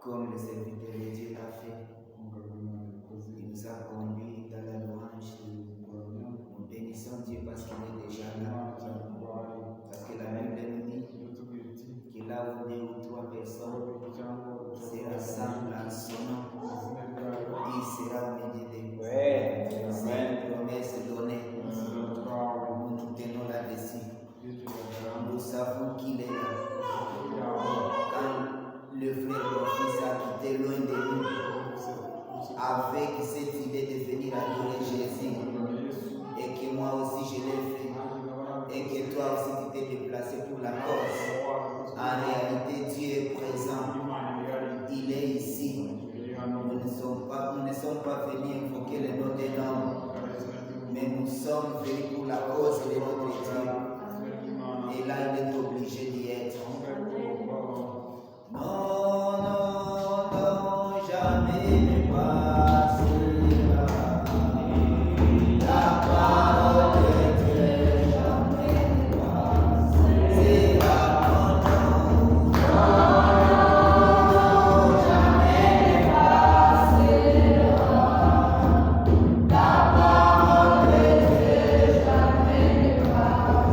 Comme le serviteur de Dieu l'a fait, il nous a conduits dans la louange. Nous bénissons Dieu parce qu'il est déjà là. Parce que la Bible nous dit que là où deux ou trois personnes se rassemblent en son nom, il sera au milieu d'eux. C'est une promesse donnée. Nous nous tenons là-dessus. Nous savons qu'il est là. Quand le frère mon fils a quitté loin de nous, avec cette idée de venir adorer Jésus, et que moi aussi je l'ai fait, et que toi aussi tu t'es déplacé pour la cause. En réalité, Dieu est présent, il est ici. Nous ne sommes pas venus invoquer le nom de l'homme, mais nous sommes venus pour la cause de notre Dieu. Et là, il est obligé d'y être. Non, non, non, jamais ne passera. La parole de Dieu jamais ne passera. Non, non, jamais ne passera. La parole de Dieu jamais ne passera.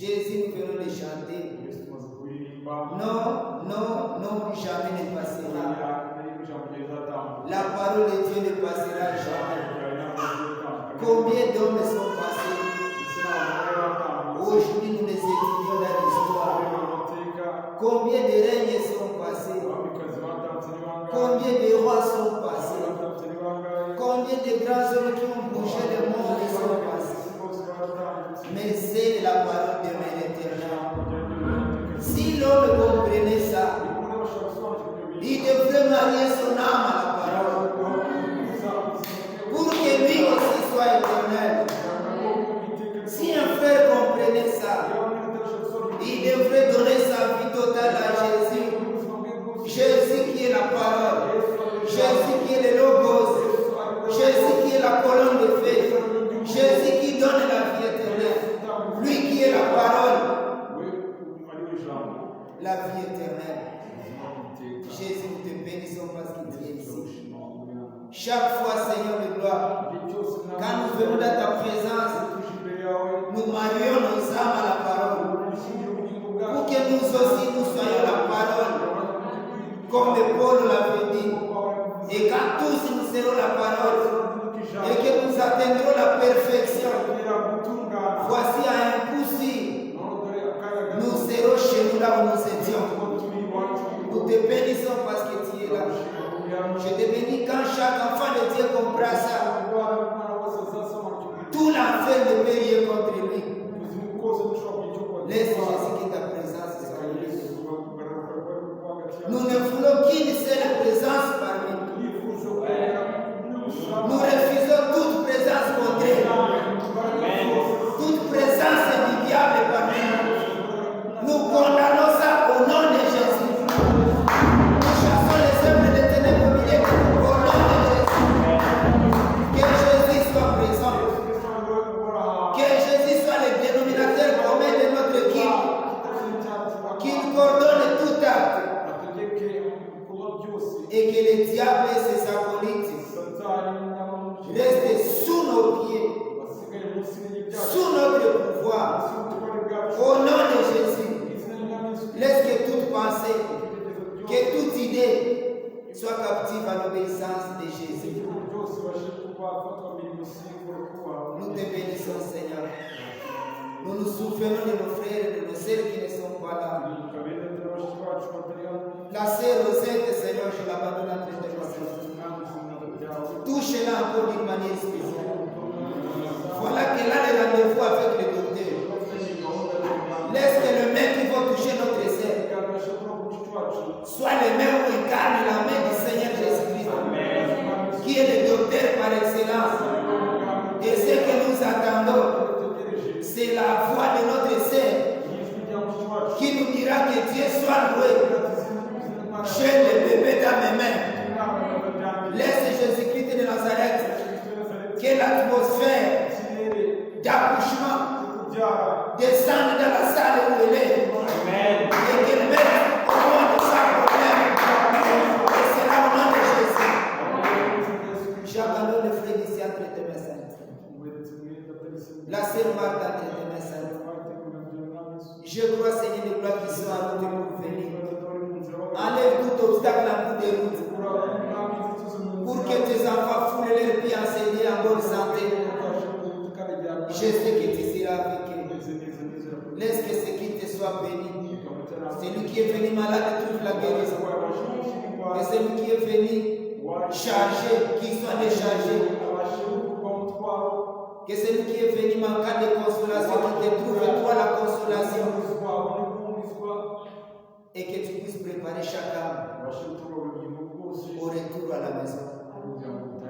Jésus, nous venons de chanter. Non, non, non, jamais ne passera. La parole de Dieu ne passera jamais. Combien d'hommes sont passés? Aujourd'hui, nous les étudions dans l'histoire. Combien de règnes sont passés? Combien de rois sont passés? Combien de grands hommes qui ont bougé le monde sont passés? Mais c'est la parole de l'éternel. Si l'homme comprenait ça, il devrait marier son âme à la parole pour que lui aussi soit éternel. Si un frère comprenait ça, il devrait donner sa vie totale à Jésus. Jésus qui est la parole, Jésus qui est le logos, Jésus qui est la colonne de feu, Jésus qui donne la vie éternelle, lui qui est la parole, la vie éternelle. Jésus, nous te bénissons parce qu'il est ici. Chaque fois, Seigneur de gloire, quand nous venons dans ta présence, nous marions nos âmes à la parole, pour que nous aussi nous soyons la parole, comme Paul l'avait dit. Et quand tous nous serons la parole, et que nous atteindrons la perfection, voici à un coup si nous serons chez nous là où nous étions. Nous te bénissons parce que tu es là. Je te bénis quand chaque enfant de Dieu comprend ça. Tout l'enfer ne peut rien contre lui. Laisse Jésus qui est ta présence. Nous ne voulons qu'une seule présence parmi nous. Nous refusons toute présence contraire. Toute présence du diable parmi nous. Nous condamnons ça au nom de Jésus. Nous chassons les œuvres des ténèbres au milieu au nom de Jésus. Que Jésus soit présent. Que Jésus soit le dénominateur commun de notre équipe. Qu'il coordonne tout acte. Et que le diable et ses acolytes restent sous nos pieds, sous notre pouvoir. Au nom de Jésus, laisse que toute pensée, que toute idée soit captive à l'obéissance de Jésus. Nous te bénissons, Seigneur. Nous nous souvenons de nos frères et de nos sœurs qui ne sont pas là. La sœur Rosette, Seigneur, je l'abandonne entre tes mains. Touche-la encore d'une manière spéciale. Voilà qu'elle a le rendez-vous avec le docteur. Laisse que le main qui va toucher notre sœur soit le main où incarne la main du Seigneur Jésus-Christ, qui est le docteur par excellence. Et ce que nous attendons, c'est la voix de notre sœur qui nous dira que Dieu soit loué. J'ai le bébé dans mes mains. Laisse Jésus-Christ de Nazareth que l'atmosphère d'accouchement descende dans la salle où elle est. Et qu'elle mette au monde sans problème. Et c'est là au nom de Jésus. J'abandonne le frère d'ici entre tes mains saintes. La sœur Marthe entre tes mains saintes. Je crois, Seigneur de gloire, qui sont à nous pour venir. Enlève tout obstacle en bout de route pour que tes enfants foulent leurs pieds enseignés en bonne santé. Je sais que tu seras avec eux. Laisse que ce qui te soit béni. Celui qui est venu malade trouve la guérison. Et celui qui est venu chargé, qu'il soit déchargé. Que celui qui est venu manquant de consolation, qu'il te trouve toi la consolation. Et que tu puisses préparer chaque âme au retour à la maison.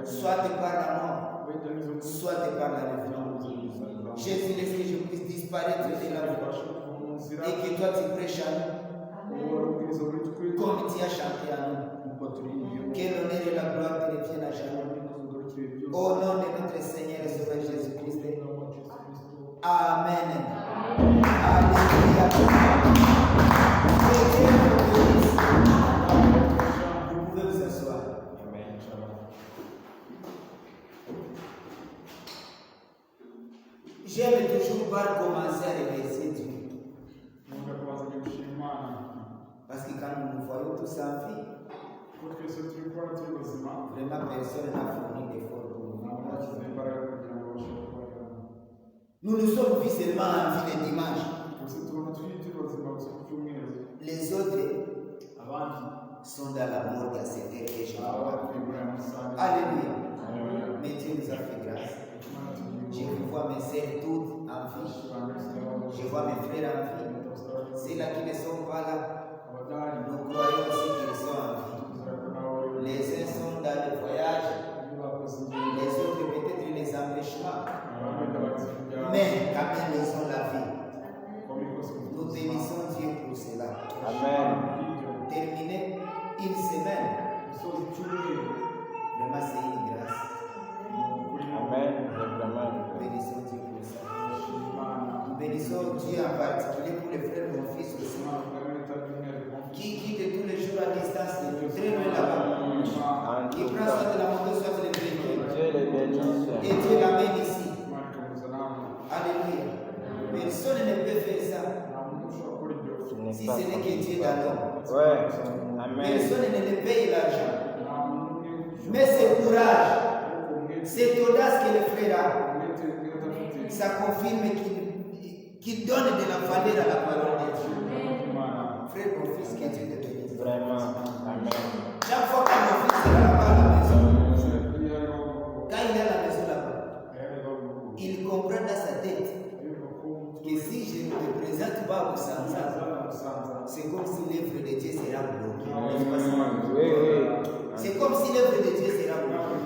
Soit par la mort, soit par la réforme. Jésus, laisse que je puisse disparaître de la vie. Et que toi tu prêches à nous comme tu as chanté à nous. Que l'honneur et la gloire te reviennent à jamais. Au nom de notre Seigneur et Sauveur Jésus-Christ. Amen. Alléluia. Vous pouvez vous asseoir. J'aime toujours par commencer à remercier Dieu. Parce que quand nous nous voyons tous en vie, vraiment personne n'a fourni d'effort pour nous. Nous ne sommes plus seulement en vie de dimanche. Les autres sont dans la mort à cette heure que je vois. Alléluia. Mais Dieu nous a fait grâce. Je vois mes sœurs toutes en vie. Je vois mes frères en vie. Ceux-là qui ne sont pas là, nous croyons aussi qu'ils sont en vie. Les uns sont dans le voyage, les autres peut-être les empêchements. Mais quand même ils ont la vie. Nous bénissons Dieu pour cela. Amen. Terminer une semaine, vraiment c'est une grâce. Amen. Nous bénissons Dieu pour ça. Nous bénissons Dieu en particulier pour les frères, mon fils aussi, qui quitte tous les jours à distance, très loin là-bas. Il prend soit de la moto, soit de l'évêque. Dieu les bénisse. Et Dieu l'amène ici. Alléluia. Personne ne peut faire ça si ce n'est que Dieu dans l'homme. Ouais. Amen. Personne ne le paye l'argent. Mais ce courage, cette audace que le frère a, ça confirme qu'il donne de la valeur à la parole de Dieu. Frère, mon fils, que Dieu te bénisse. Vraiment. Amen. Chaque fois que mon fils est là-bas à la maison, quand il est à la maison là-bas, il comprend dans sa tête que si je ne me présente pas au Sansa, c'est comme si l'œuvre de Dieu sera bloquée. C'est comme si l'œuvre de Dieu sera bloquée.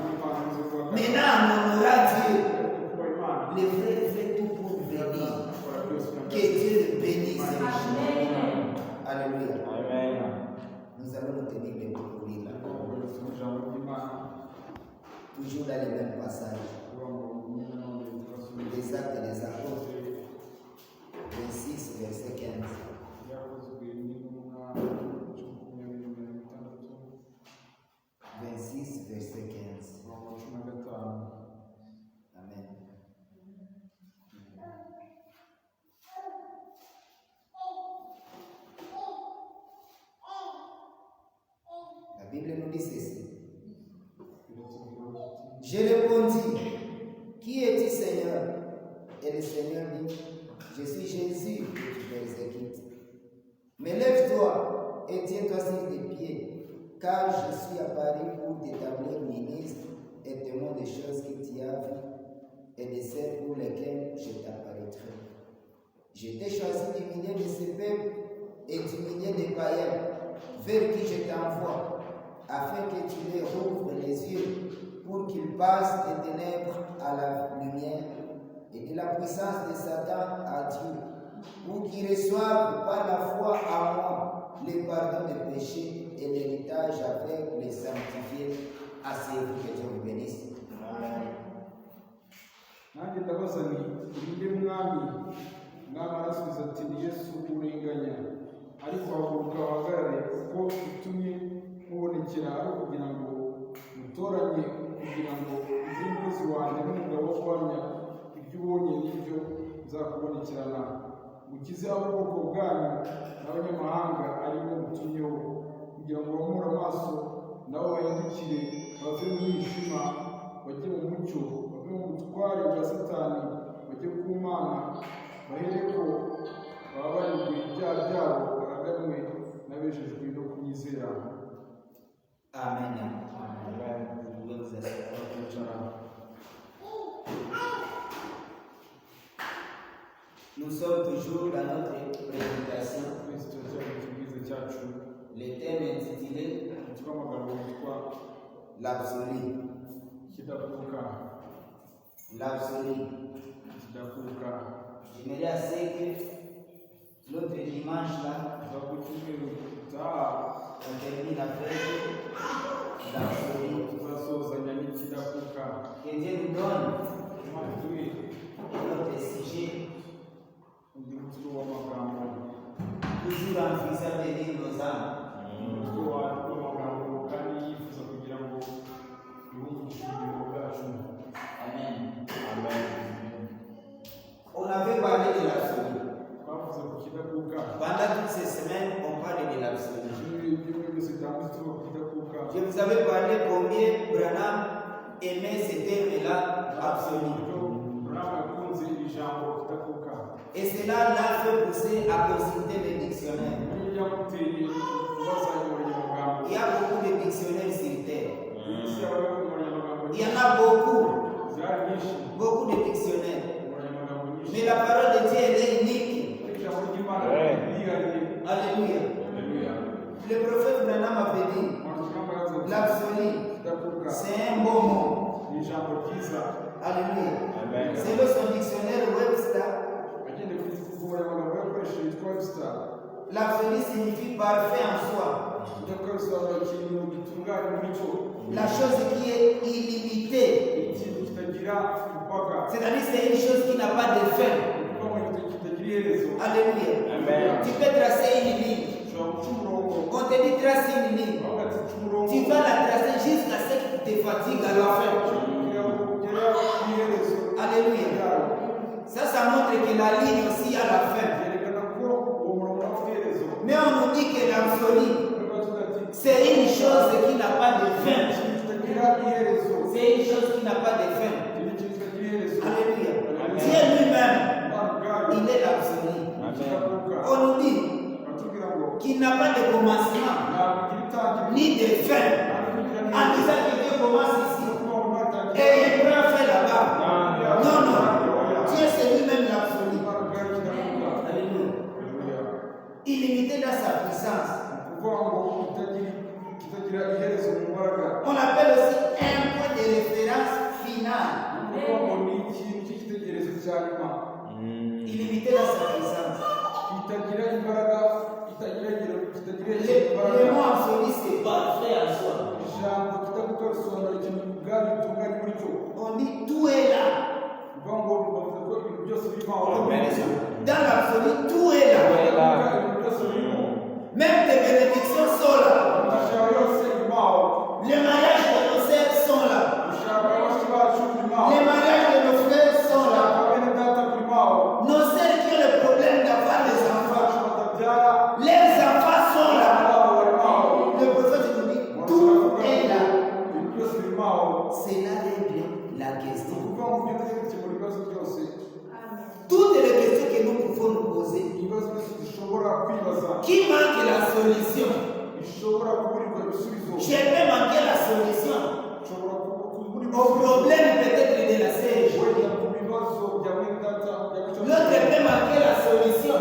Maintenant, on honorera Dieu. Les frères fait tout pour venir. Que Dieu le bénisse. Alléluia. Amen. Nous allons nous tenir les pour lire là. Toujours dans les mêmes passages. Les actes des apôtres. 26, verset 15. 26, verset 15. Amen. La Bible nous dit ceci. Je répondis, qui es-tu, Seigneur? Et le Seigneur dit, je suis Jésus que tu persécutes. Mais lève-toi et tiens-toi sur tes pieds, car je suis apparu pour t'établir ministre et témoin des choses que tu as vues et de celles pour lesquelles je t'apparaîtrai. Je t'ai choisi du milieu de ce peuple et du milieu des païens, vers qui je t'envoie, afin que tu les rouvres les yeux pour qu'ils passent des ténèbres à la lumière et de la puissance de Satan à Dieu, pour qu'ils reçoivent par la foi à moi le pardon des péchés et l'héritage avec les sanctifiés. Assez vous que Dieu vous bénisse. Amen. Nanjye ndabaza nti ninde mwami arasubiza ati ni Yesu urenganya, ariko haguruka uhagarare kuko utumye mubonekera ari ukugira ngo mutoranye, kugira ngo uzi umukozi wanjye n'umugabo wo guhamya ibyo ubonye n'ibyo nzakubonekerana, mukize ubwoko bwanyu n'abanyamahanga arimo mutumyeho, kugira ngo bamure amaso nabo bahindukire bave mu mwijima bajye mu mucyo, bave mu butware bwa Satani bajye ku Mana, bahereko bababarirwe ibyaha byabo, baraganwe n'abejejwe no kunyizera. Amen. Amen. Nous sommes toujours dans notre prédication. Le thème intitulé l'absolu. L'absolu. J'aimerais assez que l'autre dimanche là, on termine avec l'absolu. Que Dieu nous donne notre sujet. Toujours en faisant bénir nos âmes. Amen. Amen. On avait parlé de l'absolu. Pendant toutes ces semaines, Je vous avais parlé combien Branham aimait ce terme-là absolu. Et cela l'a fait pousser à consulter les dictionnaires. Il y a beaucoup de dictionnaires sur terre. Il y en a beaucoup. Beaucoup de dictionnaires. Mais la parole de Dieu, elle est unique. Alléluia. Le prophète Branham avait dit, l'absolu, c'est un bon mot. Alléluia. Selon son dictionnaire Webster, l'absolu signifie parfait en soi. La chose qui est illimitée. C'est-à-dire c'est une chose qui n'a pas de fin. Alléluia. Tu peux tracer une ligne. On te dit tracer une ligne. Tu vas la tracer jusqu'à ce que tu te fatigues à la fin. Alléluia. Ça montre que la ligne aussi a la fin. Mais on nous dit que l'absolu, c'est une chose qui n'a pas de fin. C'est une chose qui n'a pas de fin. Alléluia. Dieu lui-même, il est l'absolu. On nous dit qu'il n'a pas de commencement, ni de fin. En disant que Dieu commence ici et il prend fin là-bas. Non, non. Dieu, c'est lui-même l'absolu. Alléluia. Illimité dans sa puissance. On appelle aussi un point de référence final. Illimité dans sa puissance. Le mot absolu, c'est parfait en soi. On dit tout est là. Dans l'absolu, tout est là. Même tes bénédictions sont là. Les mariages de nos sœurs sont là. Les mariages de nos frères sont là. Nos sœurs qui ont le problème d'avoir des enfants, les enfants sont là. Le prophète nous dit, tout est là. C'est là règle la question. Toutes les questions que nous pouvons nous poser, qui manque la solution? Je peux manquer la solution au problème peut-être de la CG. L'autre peut manquer la solution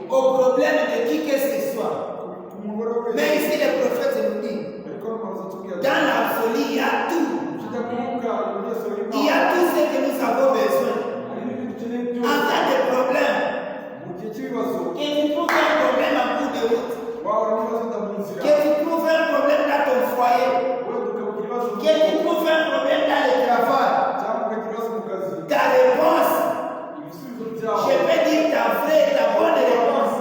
au problème de qui que ce soit. Mais ici le prophète nous dit, dans l'absolu il y a tout. Il y a tout ce que nous avons besoin. En cas de problème, que tu trouves un problème en cours de route, que tu trouves un problème dans ton foyer, que tu trouves un problème dans le travail, ta réponse, je vais dire ta vraie, ta bonne réponse,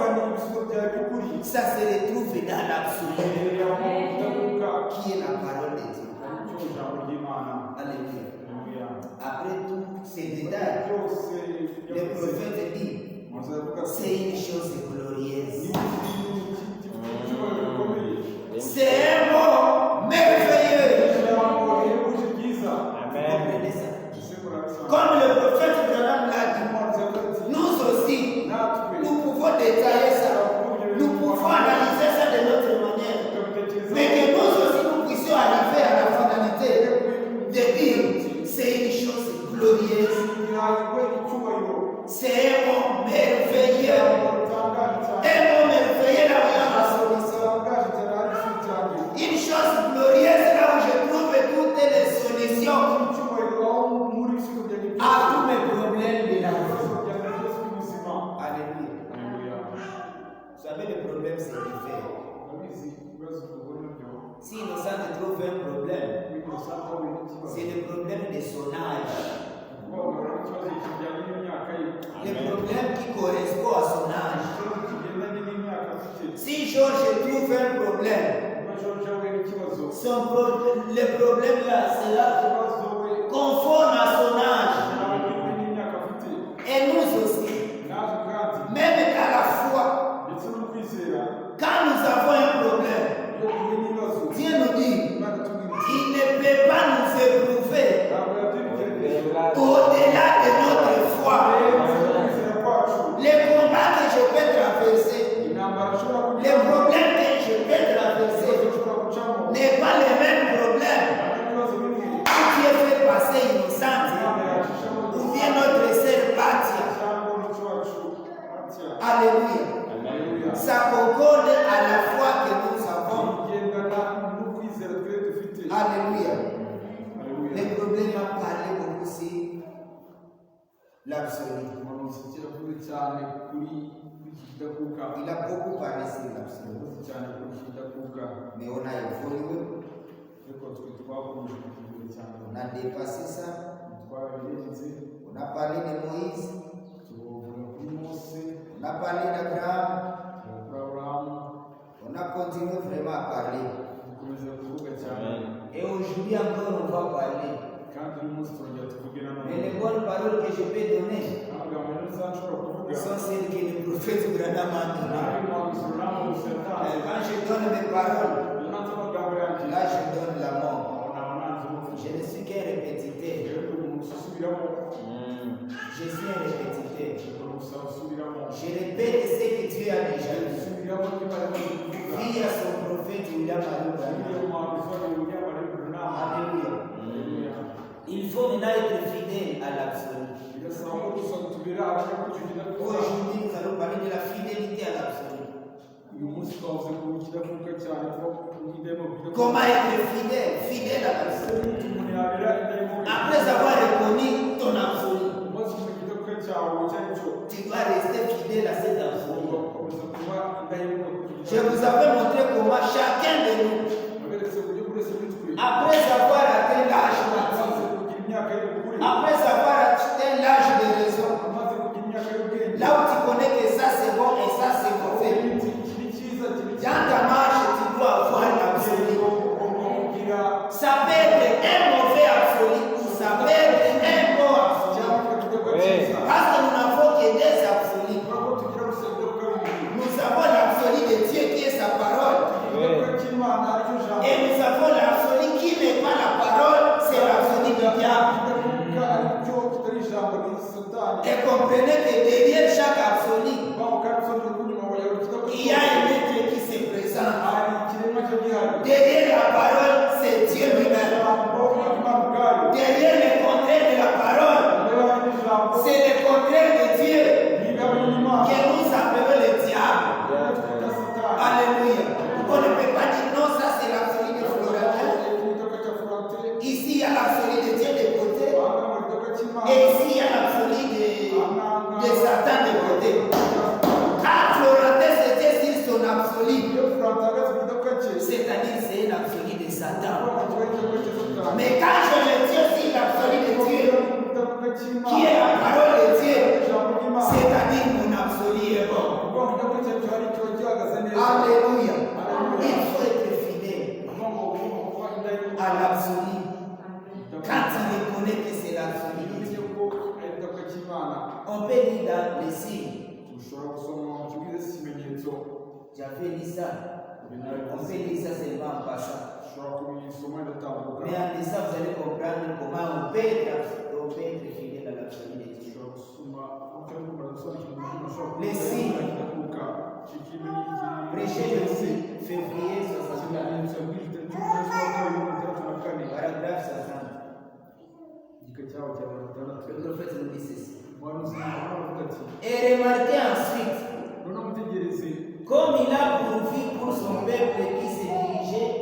ça se retrouve dans l'absolu, qui est la parole de Dieu. Alléluia. Après tous ces détails, le prophète dit, c'est une chose glorieuse. C'est un mot merveilleux. Comprenez ça. Comme le prophète Branham l'a dit, nous aussi, nous pouvons détailler ça. Nous pouvons analyser ça de notre manière. Mais que nous aussi, nous puissions arriver à la finalité de dire, c'est une chose glorieuse. C'est un mot merveilleux. Un mot merveilleux là où il y a la solution. Une chose glorieuse là où je trouve toutes les solutions à tous mes problèmes de la vie. Alléluia. Vous savez, le problème c'est différent. Si Innocent trouve un problème, c'est le problème de son âge. Le problème qui correspond à son âge. Si Georges trouve un problème, le problème là sera conforme à son âge. Et nous aussi, même à la foi, quand nous avons un problème, umuhanuzi kiravuze cyane kuri iki kidakuka Il a beaucoup parlé sur l'absolu. kiravuze cyane kuri iki kidakuka Mais on a évolué, ariko twe twakomeje kuvuga cyane on a dépassé ça. twarabirenze On a parlé de Moïse, tuvuga kuri Mose on a parlé d'Abraham, kuri Aburahamu on a continué vraiment à parler. dukomeza kuvuga cyane Amen. Et aujourd'hui encore, on va parler. kandi uyu munsi turongera tuvuge Mais nanone les bonnes paroles que je peux donner amagambo rero nzashobora kuvuga sont celles que le prophète Branham a nabi données. umuhanuzi Branham yatanze Quand je donne mes paroles, iyo nanze amagambo yanjye là je donne la mort. naba nanze urupfu Je ne suis qu'un répétiteur. rero ndi umuntu usubiramo Je suis un répétiteur. gusa usubiramo Je répète ce que Dieu a déjà dit. usubiramo niba ari kuvuga Dit à son prophète William Alou iyo Branham. umuhanuzi wari William Branham Alléluia. Il faut maintenant être fidèle à l'absolu. birasaba ko gusa tubera abashaka kugira Aujourd'hui, nous allons parler de la fidélité à l'absolu. uyu munsi twavuze ku kidakuka cyane ko idemo Comment être fidèle? Fidèle à l'absolu. umuntu yabera idemo Après avoir reconnu ton absolu, umaze kumenya ikidakuka cyawe icyo ari cyo tu dois rester fidèle à cet absolu. ugakomeza kuba indahemuka Je vous avais montré comment chacun de nous, aberetse uburyo buri wese muri twe après avoir atteint l'âge mature, amaze kugira imyaka y'ubukure après avoir atteint l'âge de raison, amaze kugira imyaka y'ubwenge là où tu connais que ça c'est bon et ça c'est mauvais, kiri cyiza kiri dans ta marche, tu dois avoir l'absolu. ugomba kugira Ça peut être un mauvais absolu ou ça peut être un bon absolu. cyangwa ikidakuka Oui. cyiza Parce que nous n'avons que des absolus. kuko tugira gusa ikidakuka bibiri Nous avons l'absolu de Dieu qui est sa parole. ikidakuka cy'Imana aricyo jambo Et nous avons l'absolu qui n'est pas la parole, c'est l'absolu du diable. ikidakuka aricyo kitari ijambo ni satani Et comprenez que derrière chaque absolu, baho kandi usabye ko nyuma yawe ikidakuka il y a un être qui se présente. hari ikiremwa cyo gihari Derrière la parole, c'est Dieu lui-même. ijambo Imana ubwayo Derrière le contraire de la parole, niba hari ijambo c'est le contraire de Dieu n'ingabo y'Imana que nous appelons le diable. twita satani Alléluia. On ne peut pas dire non, ça c'est l'absolu de Florentin. ikidakuka cya Florente Ici, il y a l'absolu de Dieu de côté. ahanga mu ikidakuka cy'Imana Et ici, il y a l'absolu de Satan de côté. Quand Florentin c'était sur son absolu, iyo Florente ahagaze mu ikidakuka cye c'est-à-dire c'est un absolu de Satan. kiba ikidakuka cya satani Mais quand je me tiens sur l'absolu de Dieu, ikidakuka cy'Imana qui est la parole de Dieu, ijambo ry'Imana c'est-à-dire mon absolu est bon. kuko mu ikidakuka cyacu hari ikiba gihagaze neza Alléluia. Il faut être fidèle ugomba kuba indahemuka à l'absolu. Quand il reconnaît que c'est l'absolu de umenye Dieu, ko ari ikidakuka cy'Imana on peut lire dans les signes. ushobora gusoma mu kibwiza cy'ikimenyetso J'avais lu ça. On peut lire ça seulement en passant. ushobora kubisoma ndatambuka Mais en lisant, vous allez comprendre comment on peut être fidèle à l'absolu de Dieu. ushobora gusoma utari kumara gusobanukirwa umuntu ashobora Les signes. kugaruka Prêché le 6 février 64. ikimenyetso yabwirije cy'ukwezi kwa kabiri mirongo itandatu na kane Paragraphe 60. igika cyaho cya mirongo itandatu Le prophète nous dit ceci. umuhanuzi aravuga ati Et remarquez ensuite, noneho mutegereze comme il a pourvu pour son peuple qui se dirigeait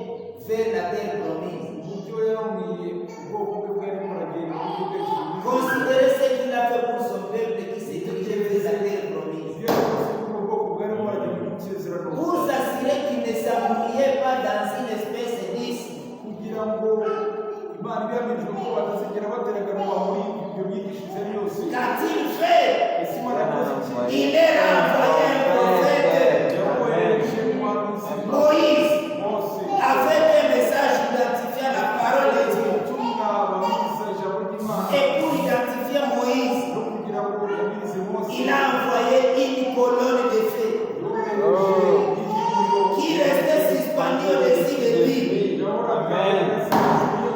vers la terre promise. uburyo yaramwiye ubwoko bwe bwari buragenda uburyo bwinshi Considérez ce qu'il a fait pour son peuple qui se dirigeait vers la terre promise. ibyo yakoze kuri ubwo bwoko bwari buragenda mu isezerano Pour s'assurer qu'il ne s'ennuyait pas dans une espèce d'isme. kugira ngo Imana ibihamije ko batazigera bateragana muri ibyo myigishirize ari yose Qu'a-t-il fait? ese Imana yakoze iki Il est envoyé un prophète, yakoresheje umuhanuzi Moïse, Mose avec un message identifiant la parole de Dieu. ubutumwa babwiriza ijambo ry'Imana Et pour identifier Moïse, no kugira ngo yabwirize Mose il a envoyé une colonne de feu yohereje igihuriro qui restait suspendue au-dessus de lui. yahoraga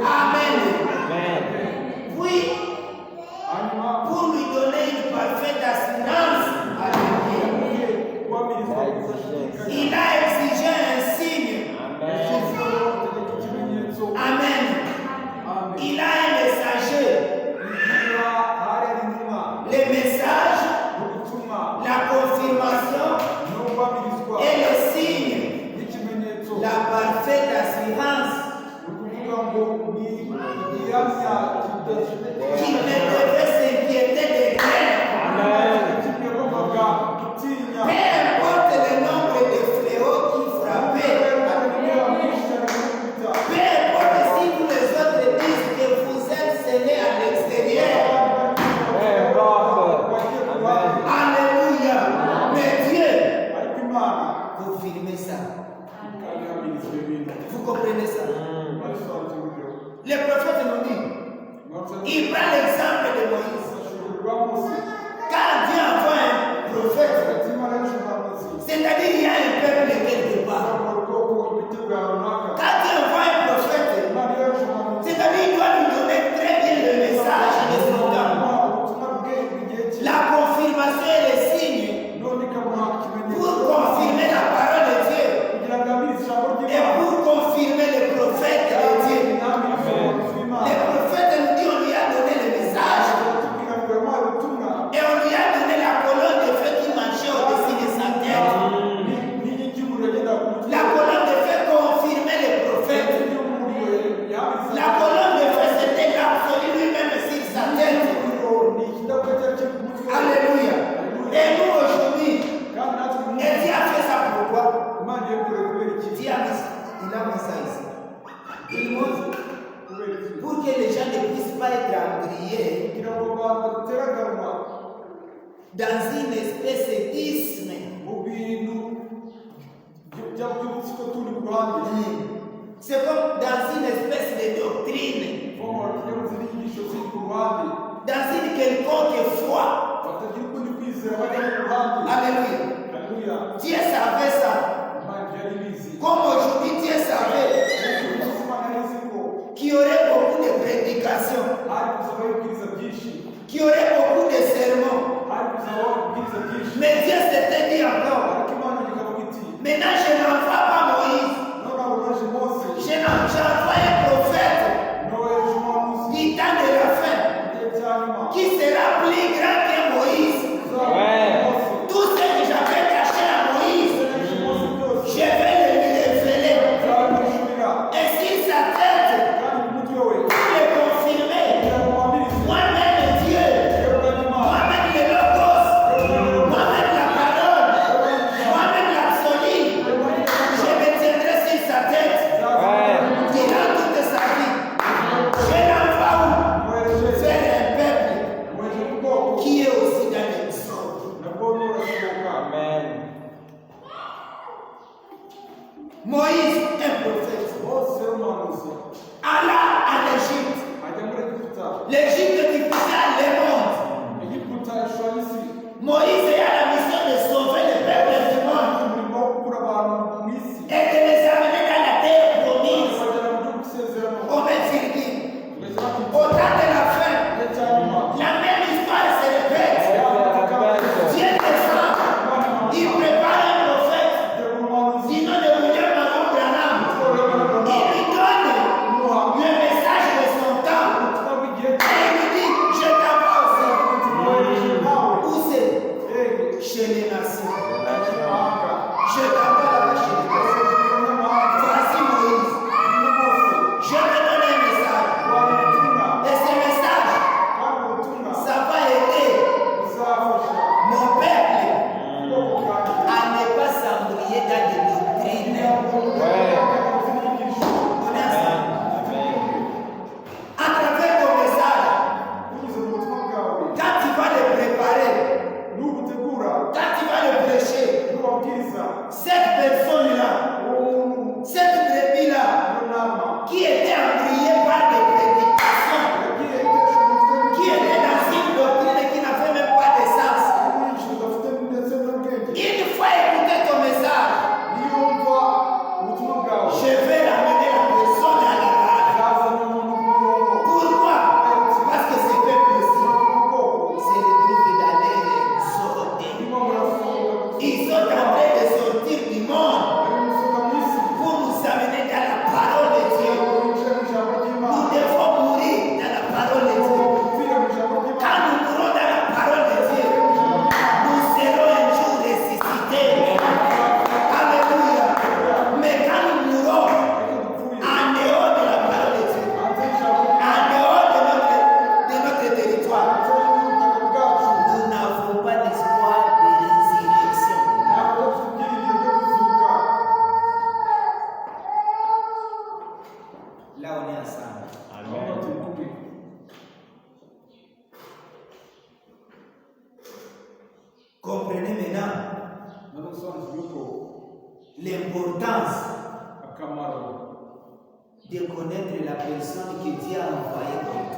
Amen. Amen. Puis, hanyuma pour lui donner une parfaite assurance, alléluia, kubamirizwa kuzashidikanya il a exigé un signe. Amen. yashyizeho ikimenyetso Amen. amen Il a un messager. niba hari ari intumwa Le message, n'ubutumwa la confirmation no kubamirizwa et le signe, n'ikimenyetso la parfaite assurance ni ukuvuga ngo ni igihamya qu'il ne devait s'inquiéter de rien. confirmer ça. kandi hamiriza ibyo bintu Vous comprenez ça? babisobanukirwa uburyo Les prophètes nous disent, il prend l'exemple de Moïse. rwa Mose Quand Dieu envoie un prophète, hagati y'Imana n'umuhanuzi c'est-à-dire il y a un peuple quelque part. ubwoko bw'itegura runaka Quand Dieu envoie un prophète, Imana iyo y'umuhanuzi c'est-à-dire il doit nous donner très bien le message de son temps. ubutumwa bwe igihe cye La confirmation et les signes none ikamuha ikimenyetso pour confirmer la parole de Dieu kugira ngo abirize ijambo et ry'Imana pour confirmer les prophètes de Dieu. intamirizo z'Imana Les prophètes nous disent, on lui a donné le message baratubwira ngo yamuhaye ubutumwa et on lui a donné la colonne de feu qui marchait au-dessus de sa tête. n'inkingi y'umuriro yagendaga ku mutwe La colonne de feu confirmait les prophètes. y'umuriro yahamize La colonne de feu, c'était l'absolu lui-même sur sa tête. ni ikidakuka cyari kiri ku mutwe Alléluia. Et nous aujourd'hui, kandi natwe uyu et munsi Dieu a fait ça pourquoi? Imana yeguye kubera iki Dieu a mis, il a mis ça ici. Il montre kubera iki pour que les gens ne puissent pas être embrouillés kugira ngo abantu bateraganwa dans une espèce d'isme. mu bintu by'ubutsiko turi ku ruhande C'est comme dans une espèce de doctrine, yabuze n'inyigisho ziri ku ruhande dans une quelconque foi. batagira ukundi kwizera bajya ku ruhande Alléluia. haleluya Dieu savait ça. Imana yari ibizi Comme aujourd'hui Dieu savait uyu munsi Imana yari izi ko qu'il y aurait beaucoup de prédications, hari kuzabaho ibibwiriza byinshi qu'il y aurait beaucoup de sermons. hari kuzabaho ibibwiriza byinshi Mais Dieu s'était dit encore, ariko Imana ikavuga iti maintenant je n'envoie pas Moïse, none abo naje Mose j'envoie un prophète nohereje umuhanuzi du temps de la fin igihe cya nyuma qui sera plus grand que Moïse. Tout ce que j'avais caché à Moïse, je vais le lui révéler. Et sur sa tête, pour le confirmer, moi-même Dieu, moi-même le Logos, moi-même la parole, moi-même l'absolu, je me tiendrai sur sa tête durant toute sa vie. Je l'envoie où? Vers un peuple qui est aussi dans l'exode. Amen. Moïse, un prophète, alla en Égypte. L'Égypte diffusa le monde. Moïse a la mission de sauver le peuple du monde et de les amener dans la terre promise. On va dire au temps de la fin, la même histoire se répète. Dieu descend, il prépare un prophète, du nom de William Marion Branham. Il lui donne le message de son temps. Et il lui dit, je t'envoie aussi. Où c'est? Chez les nations. Je t'envoie là-bas chez les nations. Voici Moïse. Je te donne un message. Et ce message, ça va aider mon peuple à ne pas s'embrouiller dans des doctrines. On est ensemble. À travers ton message, quand tu vas le préparer, quand tu vas le prêcher, cette personne-là, cette brebis-là, qui était embrouillée par des prédications, qui était dans une doctrine qui n'avait même pas de sens, une fois écouté ton message, je vais ramener la personne à la rade. Pourquoi? Parce que ce peuple-ci se retrouve dans l'exode. Ils sont en train de sortir du monde pour nous amener dans la parole de Dieu. Nous devons mourir dans la parole de Dieu. Quand nous mourrons dans la parole de Dieu, nous serons un jour ressuscités. Alléluia. Mais quand nous mourrons en dehors de la parole de Dieu, en dehors de notre territoire, nous n'avons pas d'espoir de résurrection. Là, on est ensemble. Amen. Comprenez maintenant, l'importance akamaro de connaître la personne que Dieu a envoyée pour toi.